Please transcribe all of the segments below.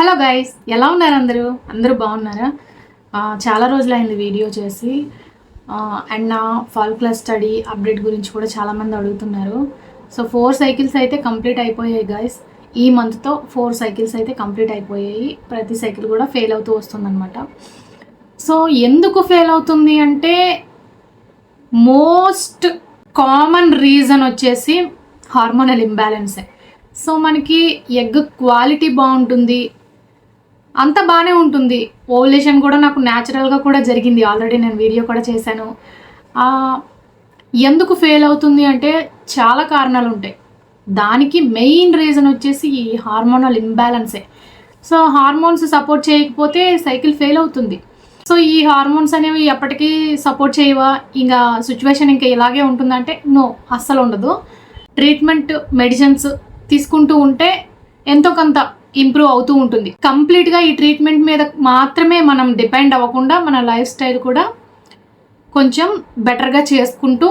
Hello guys, ఎలా ఉన్నారు అందరూ బాగున్నారా? చాలా రోజులైంది వీడియో చేసి. అండ్ నా ఫాల్ స్టడీ అప్డేట్ గురించి కూడా చాలామంది అడుగుతున్నారు. సో 4 సైకిల్స్ అయితే కంప్లీట్ అయిపోయాయి గైస్. ఈ మంత్తో 4 సైకిల్స్ అయితే కంప్లీట్ అయిపోయాయి. ప్రతి సైకిల్ కూడా ఫెయిల్ అవుతూ వస్తుందన్నమాట. సో ఎందుకు ఫెయిల్ అవుతుంది అంటే మోస్ట్ కామన్ రీజన్ వచ్చేసి హార్మోనల్ ఇంబ్యాలెన్సే. సో మనకి ఎగ్ క్వాలిటీ బాగుంటుంది, అంత బాగానే ఉంటుంది. ఓవులేషన్ కూడా నాకు న్యాచురల్గా కూడా జరిగింది. ఆల్రెడీ నేను వీడియో కూడా చేశాను. ఎందుకు ఫెయిల్ అవుతుంది అంటే చాలా కారణాలు ఉంటాయి. దానికి మెయిన్ రీజన్ వచ్చేసి ఈ హార్మోనల్ ఇంబ్యాలెన్సే. సో హార్మోన్స్ సపోర్ట్ చేయకపోతే సైకిల్ ఫెయిల్ అవుతుంది. సో ఈ హార్మోన్స్ అనేవి ఎప్పటికీ సపోర్ట్ చేయవా, ఇంకా సిచ్యువేషన్ ఇంకా ఇలాగే ఉంటుందంటే నో, అస్సలు ఉండదు. ట్రీట్మెంట్ మెడిసిన్స్ తీసుకుంటూ ఉంటే ఎంతో కొంత ఇంప్రూవ్ అవుతూ ఉంటుంది. కంప్లీట్గా ఈ ట్రీట్మెంట్ మీద మాత్రమే మనం డిపెండ్ అవ్వకుండా మన లైఫ్ స్టైల్ కూడా కొంచెం బెటర్గా చేసుకుంటూ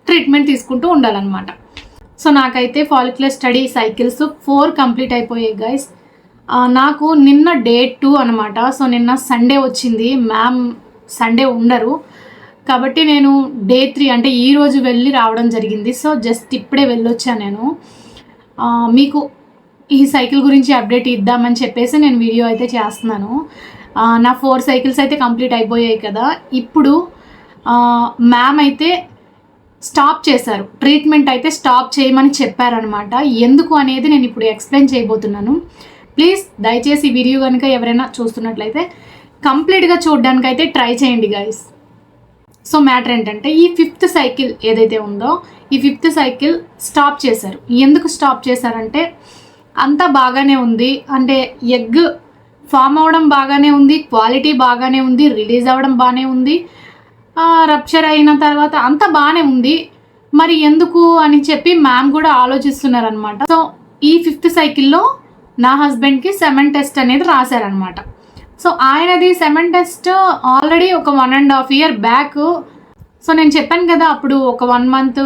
ట్రీట్మెంట్ తీసుకుంటూ ఉండాలన్నమాట. సో నాకైతే ఫాలిక్యులర్ స్టడీ సైకిల్స్ 4 కంప్లీట్ అయిపోయాయి గైస్. నాకు నిన్న డే 2 అనమాట. సో నిన్న సండే వచ్చింది. మ్యామ్ సండే ఉండరు కాబట్టి నేను డే 3 అంటే ఈరోజు వెళ్ళి రావడం జరిగింది. సో జస్ట్ ఇప్పుడే వెళ్ళొచ్చాను నేను. మీకు ఈ సైకిల్ గురించి అప్డేట్ ఇద్దామని చెప్పేసి నేను వీడియో అయితే చేస్తున్నాను. నా 4 సైకిల్స్ అయితే కంప్లీట్ అయిపోయాయి కదా. ఇప్పుడు మ్యామ్ అయితే స్టాప్ చేశారు, ట్రీట్మెంట్ అయితే స్టాప్ చేయమని చెప్పారనమాట. ఎందుకు అనేది నేను ఇప్పుడు ఎక్స్ప్లెయిన్ చేయబోతున్నాను. ప్లీజ్ దయచేసి ఈ వీడియో కనుక ఎవరైనా చూస్తున్నట్లయితే కంప్లీట్గా చూడడానికి అయితే ట్రై చేయండి గైస్. సో మ్యాటర్ ఏంటంటే ఈ 5th సైకిల్ ఏదైతే ఉందో ఈ 5th సైకిల్ స్టాప్ చేశారు. ఎందుకు స్టాప్ చేశారంటే అంతా బాగానే ఉంది, అంటే ఎగ్ ఫామ్ అవ్వడం బాగానే ఉంది, క్వాలిటీ బాగానే ఉంది, రిలీజ్ అవ్వడం బాగానే ఉంది, రప్చర్ అయిన తర్వాత అంతా బాగానే ఉంది, మరి ఎందుకు అని చెప్పి మ్యామ్ కూడా ఆలోచిస్తున్నారనమాట. సో ఈ 5th సైకిల్లో నా హస్బెండ్కి సెమెన్ టెస్ట్ అనేది రాశారనమాట. సో ఆయనది సెమెన్ టెస్ట్ ఆల్రెడీ ఒక 1.5 year బ్యాక్. సో నేను చెప్పాను కదా అప్పుడు ఒక 1 month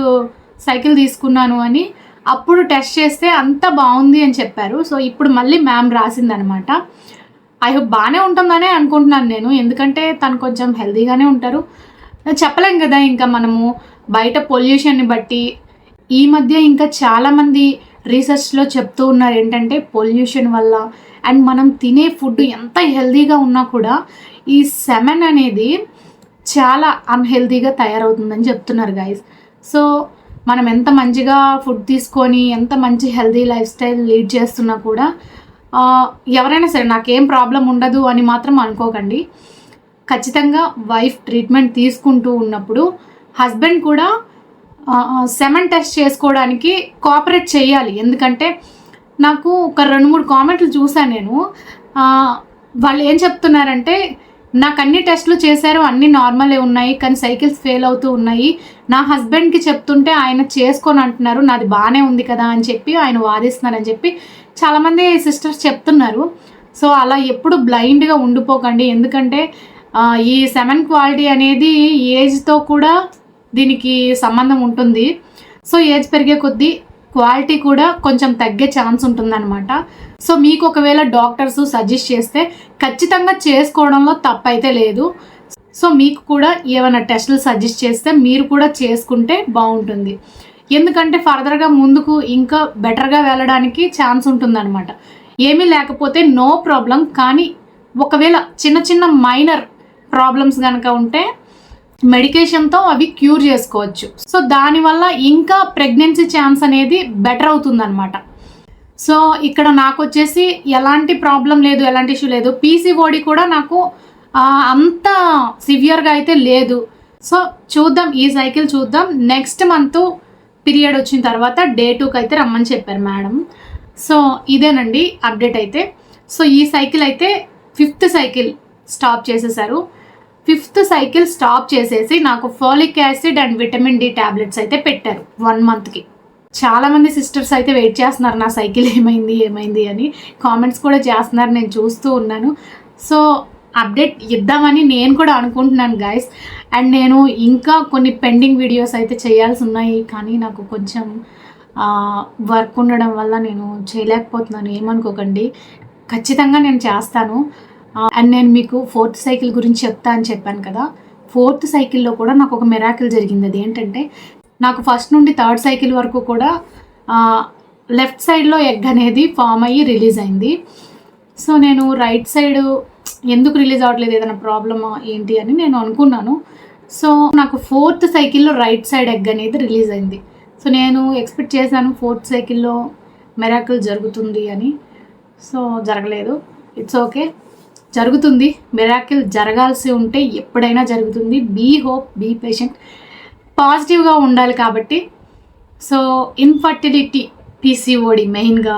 సైకిల్ తీసుకున్నాను అని. అప్పుడు టెస్ట్ చేస్తే అంత బాగుంది అని చెప్పారు. సో ఇప్పుడు మళ్ళీ మ్యామ్ రాసిందనమాట. ఐ హోప్ బాగానే ఉంటుందనే అనుకుంటున్నాను నేను, ఎందుకంటే తను కొంచెం హెల్తీగానే ఉంటారు. చెప్పలేం కదా, ఇంకా మనము బయట పొల్యూషన్ని బట్టి ఈ మధ్య ఇంకా చాలామంది రీసెర్చ్లో చెప్తూ ఉన్నారు ఏంటంటే పొల్యూషన్ వల్ల అండ్ మనం తినే ఫుడ్ ఎంత హెల్తీగా ఉన్నా కూడా ఈ సెమెన్ అనేది చాలా అన్హెల్తీగా తయారవుతుందని చెప్తున్నారు గైస్. సో మనం ఎంత మంచిగా ఫుడ్ తీసుకొని ఎంత మంచి హెల్తీ లైఫ్ స్టైల్ లీడ్ చేస్తున్నా కూడా ఎవరైనా సరే నాకేం ప్రాబ్లం ఉండదు అని మాత్రం అనుకోకండి. ఖచ్చితంగా వైఫ్ ట్రీట్మెంట్ తీసుకుంటూ ఉన్నప్పుడు హస్బెండ్ కూడా సెమెన్ టెస్ట్ చేసుకోవడానికి కోఆపరేట్ చేయాలి. ఎందుకంటే నాకు ఒక 2-3 కామెంట్లు చూసాను నేను. వాళ్ళు ఏం చెప్తున్నారంటే నాకు అన్ని టెస్టులు చేశారు, అన్నీ నార్మలే ఉన్నాయి, కానీ సైకిల్స్ ఫెయిల్ అవుతూ ఉన్నాయి. నా హస్బెండ్కి చెప్తుంటే ఆయన చేసుకొని అంటున్నారు నాది బాగానే ఉంది కదా అని చెప్పి ఆయన వాదిస్తున్నారని చెప్పి చాలామంది సిస్టర్స్ చెప్తున్నారు. సో అలా ఎప్పుడు బ్లైండ్గా ఉండిపోకండి, ఎందుకంటే ఈ సెమెన్ క్వాలిటీ అనేది ఏజ్తో కూడా దీనికి సంబంధం ఉంటుంది. సో ఏజ్ పెరిగే కొద్దీ క్వాలిటీ కూడా కొంచెం తగ్గే ఛాన్స్ ఉంటుందన్నమాట. సో మీకు ఒకవేళ డాక్టర్స్ సజెస్ట్ చేస్తే ఖచ్చితంగా చేసుకోవడంలో తప్పైతే లేదు. సో మీకు కూడా ఏమైనా టెస్టులు సజెస్ట్ చేస్తే మీరు కూడా చేసుకుంటే బాగుంటుంది, ఎందుకంటే ఫర్దర్గా ముందుకు ఇంకా బెటర్గా వెళ్ళడానికి ఛాన్స్ ఉంటుందన్నమాట. ఏమీ లేకపోతే నో ప్రాబ్లం, కానీ ఒకవేళ చిన్న చిన్న మైనర్ ప్రాబ్లమ్స్ కనుక ఉంటే మెడికేషన్తో అవి క్యూర్ చేసుకోవచ్చు. సో దానివల్ల ఇంకా ప్రెగ్నెన్సీ ఛాన్స్ అనేది బెటర్ అవుతుందన్నమాట. సో ఇక్కడ నాకు వచ్చేసి ఎలాంటి ప్రాబ్లం లేదు, ఎలాంటి ఇష్యూ లేదు. పీసీఓడి కూడా నాకు అంత సివియర్గా అయితే లేదు. సో చూద్దాం, ఈ సైకిల్ చూద్దాం. నెక్స్ట్ మంత్ పీరియడ్ వచ్చిన తర్వాత డే 2కి అయితే రమ్మని చెప్పారు మేడం. సో ఇదేనండి అప్డేట్ అయితే. సో ఈ సైకిల్ అయితే 5th సైకిల్ స్టాప్ చేసేసారు. 5th సైకిల్ స్టాప్ చేసేసి నాకు folic acid and vitamin D tablets అయితే పెట్టారు 1 monthకి. చాలామంది సిస్టర్స్ అయితే వెయిట్ చేస్తున్నారు నా సైకిల్ ఏమైంది అని కామెంట్స్ కూడా చేస్తున్నారు, నేను చూస్తూ ఉన్నాను. సో అప్డేట్ ఇద్దామని నేను కూడా అనుకుంటున్నాను గైస్. అండ్ నేను ఇంకా కొన్ని పెండింగ్ వీడియోస్ అయితే చేయాల్సి ఉన్నాయి, కానీ నాకు కొంచెం వర్క్ ఉండడం వల్ల నేను చేయలేకపోతున్నాను, ఏమనుకోకండి. ఖచ్చితంగా నేను చేస్తాను. అండ్ నేను మీకు 4th సైకిల్ గురించి చెప్తా అని చెప్పాను కదా, 4th సైకిల్లో కూడా నాకు ఒక మిరాకిల్ జరిగింది. అది ఏంటంటే నాకు ఫస్ట్ నుండి 3rd సైకిల్ వరకు కూడా లెఫ్ట్ సైడ్లో ఎగ్ అనేది ఫామ్ అయ్యి రిలీజ్ అయింది. సో నేను రైట్ సైడ్ ఎందుకు రిలీజ్ అవ్వట్లేదు, ఏదైనా ప్రాబ్లమా ఏంటి అని నేను అనుకున్నాను. సో నాకు 4th సైకిల్లో రైట్ సైడ్ ఎగ్ అనేది రిలీజ్ అయింది. సో నేను ఎక్స్పెక్ట్ చేశాను 4th సైకిల్లో మిరాకిల్ జరుగుతుంది అని. సో జరగలేదు. ఇట్స్ ఓకే, జరుగుతుంది. మిరాకిల్ జరగాల్సి ఉంటే ఎప్పుడైనా జరుగుతుంది. బీ హోప్, బీ పేషెంట్, పాజిటివ్గా ఉండాలి. కాబట్టి సో ఇన్ఫర్టిలిటీ, పీసీఓడి, మెయిన్గా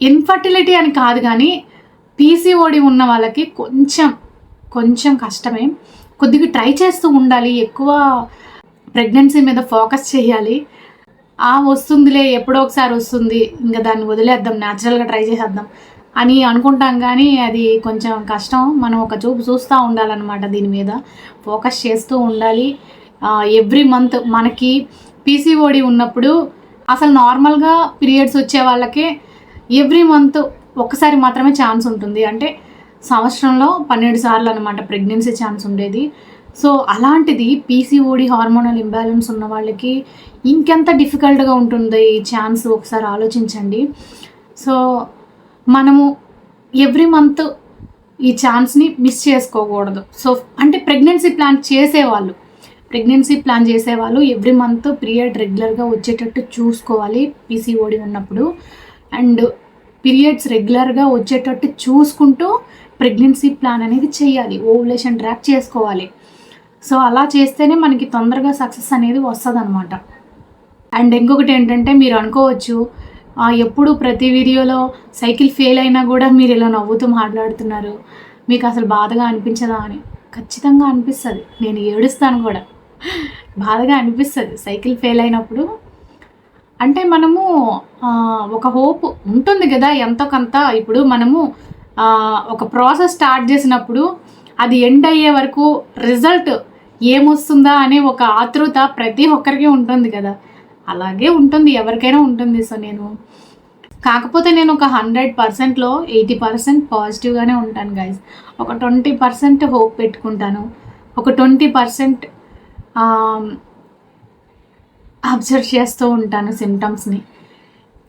ఇన్ఫర్టిలిటీ అని కాదు కానీ పీసీఓడి ఉన్న వాళ్ళకి కొంచెం కష్టమే. కొద్దిగా ట్రై చేస్తూ ఉండాలి, ఎక్కువ ప్రెగ్నెన్సీ మీద ఫోకస్ చేయాలి. వస్తుందిలే, ఎప్పుడో ఒకసారి వస్తుంది, ఇంకా దాన్ని వదిలేద్దాం, న్యాచురల్గా ట్రై చేసేద్దాం అని అనుకుంటాం. కానీ అది కొంచెం కష్టం. మనం ఒక చూపు చూస్తూ ఉండాలన్నమాట, దీని మీద ఫోకస్ చేస్తూ ఉండాలి. ఎవ్రీ మంత్ మనకి పీసీఓడి ఉన్నప్పుడు అసలు నార్మల్గా పీరియడ్స్ వచ్చే వాళ్ళకి ఎవ్రీ మంత్ ఒక్కసారి మాత్రమే ఛాన్స్ ఉంటుంది. అంటే సంవత్సరంలో 12 సార్లు అనమాట ప్రెగ్నెన్సీ ఛాన్స్ ఉండేది. సో అలాంటిది పీసీఓడి హార్మోనల్ ఇంబ్యాలెన్స్ ఉన్న వాళ్ళకి ఇంకెంత డిఫికల్ట్గా ఉంటుంది ఈ ఛాన్స్, ఒకసారి ఆలోచించండి. సో మనము ఎవ్రీ మంత్ ఈ ఛాన్స్ని మిస్ చేసుకోకూడదు. సో అంటే ప్రెగ్నెన్సీ ప్లాన్ చేసేవాళ్ళు ఎవ్రీ మంత్ పీరియడ్ రెగ్యులర్గా వచ్చేటట్టు చూసుకోవాలి పీసీఓడి ఉన్నప్పుడు. అండ్ పీరియడ్స్ రెగ్యులర్గా వచ్చేటట్టు చూసుకుంటూ ప్రెగ్నెన్సీ ప్లాన్ అనేది చేయాలి, ఓవులేషన్ ట్రాక్ చేసుకోవాలి. సో అలా చేస్తేనే మనకి తొందరగా సక్సెస్ అనేది వస్తుంది అనమాట. అండ్ ఇంకొకటి ఏంటంటే, మీరు అనుకోవచ్చు ఎప్పుడు ప్రతి వీడియోలో సైకిల్ ఫెయిల్ అయినా కూడా మీరు ఇలా నవ్వుతూ మాట్లాడుతున్నారు, మీకు అసలు బాధగా అనిపించదా అని. ఖచ్చితంగా అనిపిస్తుంది, నేను ఏడుస్తాను కూడా, బాధగా అనిపిస్తుంది సైకిల్ ఫెయిల్ అయినప్పుడు. అంటే మనము ఒక హోప్ ఉంటుంది కదా ఎంతో కొంత. ఇప్పుడు మనము ఒక ప్రాసెస్ స్టార్ట్ చేసినప్పుడు అది ఎండ్ అయ్యే వరకు రిజల్ట్ ఏమొస్తుందా అనే ఒక ఆతృత ప్రతి ఒక్కరికి ఉంటుంది కదా, అలాగే ఉంటుంది, ఎవరికైనా ఉంటుంది. సో కాకపోతే నేను ఒక 100%లో 80% పాజిటివ్గానే ఉంటాను గైస్. ఒక 20% హోప్ పెట్టుకుంటాను, ఒక 20% అబ్జర్వ్ చేస్తూ ఉంటాను సిమ్టమ్స్ని.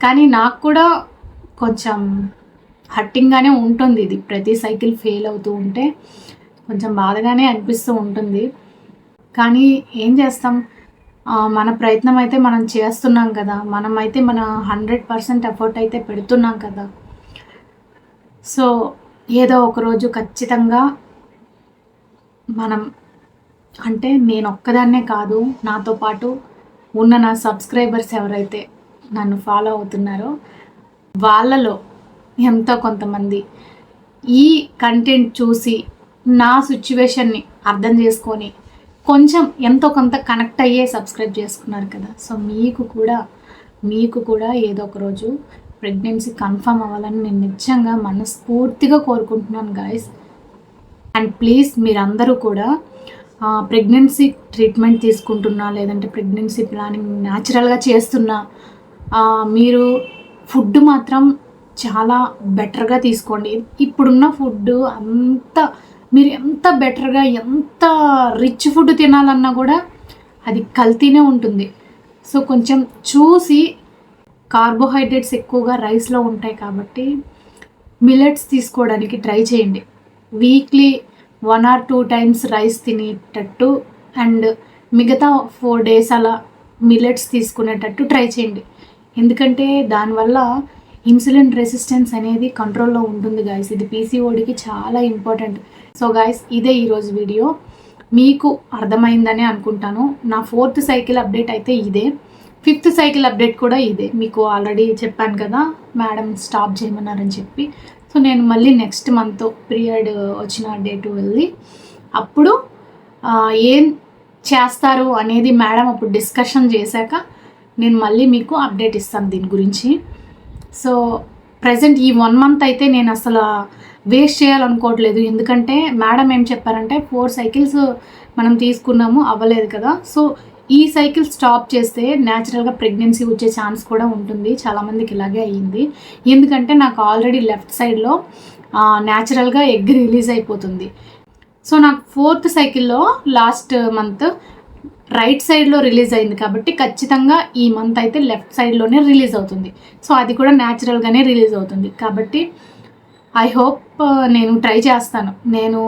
కానీ నాకు కూడా కొంచెం హట్టింగ్గానే ఉంటుంది ఇది, ప్రతి సైకిల్ ఫెయిల్ అవుతూ ఉంటే కొంచెం బాధగానే అనిపిస్తూ ఉంటుంది. కానీ ఏం చేస్తాం, మన ప్రయత్నం అయితే మనం చేస్తున్నాం కదా, మనమైతే మన 100% ఎఫర్ట్ అయితే పెడుతున్నాం కదా. సో ఏదో ఒకరోజు ఖచ్చితంగా మనం, అంటే నేను ఒక్కదాన్నే కాదు, నాతో పాటు ఉన్న నా సబ్స్క్రైబర్స్ ఎవరైతే నన్ను ఫాలో అవుతున్నారో వాళ్ళలో ఎంతో కొంతమంది ఈ కంటెంట్ చూసి నా సిచ్యువేషన్ని అర్థం చేసుకొని కొంచెం ఎంతో కొంత కనెక్ట్ అయ్యే సబ్స్క్రైబ్ చేసుకున్నారు కదా. సో మీకు కూడా ఏదో ఒక రోజు ప్రెగ్నెన్సీ కన్ఫర్మ్ అవ్వాలని నేను నిజంగా మనస్ఫూర్తిగా కోరుకుంటున్నాను గాయస్. అండ్ ప్లీజ్ మీరందరూ కూడా ప్రెగ్నెన్సీ ట్రీట్మెంట్ తీసుకుంటున్నా, లేదంటే ప్రెగ్నెన్సీ ప్లానింగ్ న్యాచురల్గా చేస్తున్నా, మీరు ఫుడ్ మాత్రం చాలా బెటర్గా తీసుకోండి. ఇప్పుడున్న ఫుడ్ మీరు ఎంత బెటర్గా, ఎంత రిచ్ ఫుడ్ తినాలన్నా కూడా అది కల్తీనే ఉంటుంది. సో కొంచెం చూసి, కార్బోహైడ్రేట్స్ ఎక్కువగా రైస్లో ఉంటాయి కాబట్టి మిల్లెట్స్ తీసుకోవడానికి ట్రై చేయండి. వీక్లీ 1 or 2 times రైస్ తినేటట్టు అండ్ మిగతా 4 days అలా మిల్లెట్స్ తీసుకునేటట్టు ట్రై చేయండి. ఎందుకంటే దానివల్ల ఇన్సులిన్ రెసిస్టెన్స్ అనేది కంట్రోల్లో ఉంటుంది గాయస్. ఇది పీసీఓడికి చాలా ఇంపార్టెంట్. సో గాయస్, ఇదే ఈరోజు వీడియో, మీకు అర్థమైందని అనుకుంటాను. నా 4th సైకిల్ అప్డేట్ అయితే ఇదే, 5th సైకిల్ అప్డేట్ కూడా ఇదే. మీకు ఆల్రెడీ చెప్పాను కదా మేడం స్టాప్ చేయమన్నారని చెప్పి. సో నేను మళ్ళీ నెక్స్ట్ మంత్ పీరియడ్ వచ్చిన డేటు వెళ్ళి అప్పుడు ఏం చేస్తారు అనేది మేడం అప్పుడు డిస్కషన్ చేశాక నేను మళ్ళీ మీకు అప్డేట్ ఇస్తాను దీని గురించి. సో ప్రజెంట్ ఈ 1 month అయితే నేను అసలు వేస్ట్ చేయాలనుకోవట్లేదు. ఎందుకంటే మేడం ఏం చెప్పారంటే 4 cycles మనం తీసుకున్నాము, అవ్వలేదు కదా. సో ఈ సైకిల్ స్టాప్ చేస్తే న్యాచురల్గా ప్రెగ్నెన్సీ వచ్చే ఛాన్స్ కూడా ఉంటుంది. చాలామందికి ఇలాగే అయ్యింది. ఎందుకంటే నాకు ఆల్రెడీ లెఫ్ట్ సైడ్లో న్యాచురల్గా ఎగ్ రిలీజ్ అయిపోతుంది. సో నాకు 4th సైకిల్లో లాస్ట్ మంత్ రైట్ సైడ్లో రిలీజ్ అయింది కాబట్టి ఖచ్చితంగా ఈ మంత్ అయితే లెఫ్ట్ సైడ్లోనే రిలీజ్ అవుతుంది. సో అది కూడా న్యాచురల్గానే రిలీజ్ అవుతుంది కాబట్టి ఐ హోప్ నేను ట్రై చేస్తాను. నేను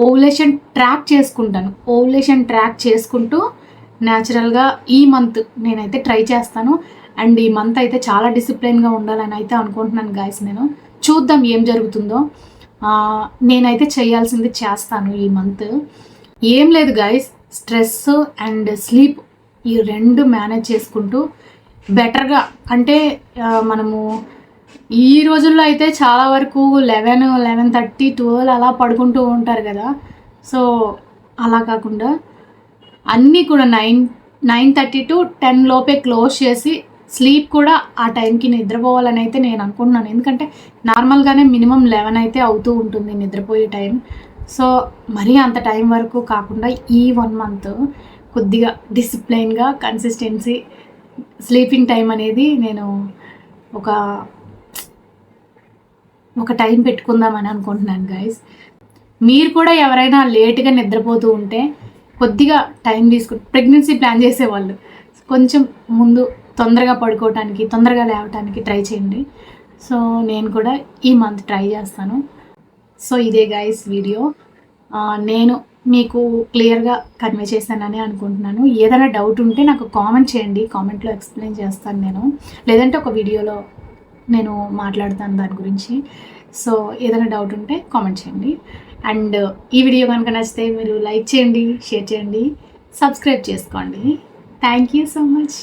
ఓవులేషన్ ట్రాక్ చేసుకుంటాను. ఓవులేషన్ ట్రాక్ చేసుకుంటూ న్యాచురల్గా ఈ మంత్ నేనైతే ట్రై చేస్తాను. అండ్ ఈ మంత్ అయితే చాలా డిసిప్లిన్గా ఉండాలని అయితే అనుకుంటున్నాను గాయస్. నేను చూద్దాం ఏం జరుగుతుందో. నేనైతే చేయాల్సింది చేస్తాను ఈ మంత్. ఏం లేదు గాయస్, స్ట్రెస్ అండ్ స్లీప్ ఈ 2 మేనేజ్ చేసుకుంటూ బెటర్గా, అంటే మనము ఈ రోజుల్లో అయితే చాలా వరకు 11, 11:30, 12 అలా పడుకుంటూ ఉంటారు కదా. సో అలా కాకుండా అన్నీ కూడా 9:30 to 10 లోపే క్లోజ్ చేసి స్లీప్ కూడా ఆ టైంకి నిద్రపోవాలని అయితే నేను అనుకుంటున్నాను. ఎందుకంటే నార్మల్గానే మినిమం 11 అయితే అవుతూ ఉంటుంది నిద్రపోయే టైం. సో మరీ అంత టైం వరకు కాకుండా ఈ 1 మంత్ కొద్దిగా డిసిప్లైన్గా కన్సిస్టెన్సీ స్లీపింగ్ టైం అనేది నేను ఒక టైం పెట్టుకుందామని అనుకుంటున్నాను గైస్. మీరు కూడా ఎవరైనా లేట్గా నిద్రపోతూ ఉంటే కొద్దిగా టైం తీసుకుని ప్రెగ్నెన్సీ ప్లాన్ చేసేవాళ్ళు కొంచెం ముందు తొందరగా పడుకోవటానికి, తొందరగా లేవటానికి ట్రై చేయండి. సో నేను కూడా ఈ మంత్ ట్రై చేస్తాను. సో ఇదే గైస్ వీడియో. నేను మీకు క్లియర్గా కన్వే చేశానని అనుకుంటున్నాను. ఏదైనా డౌట్ ఉంటే నాకు కామెంట్ చేయండి, కామెంట్లో ఎక్స్ప్లెయిన్ చేస్తాను నేను, లేదంటే ఒక వీడియోలో నేను మాట్లాడతాను దాని గురించి. సో ఏదైనా డౌట్ ఉంటే కామెంట్ చేయండి. అండ్ ఈ వీడియో కనుక నచ్చితే మీరు లైక్ చేయండి, షేర్ చేయండి, సబ్స్క్రైబ్ చేసుకోండి. Thank you so much.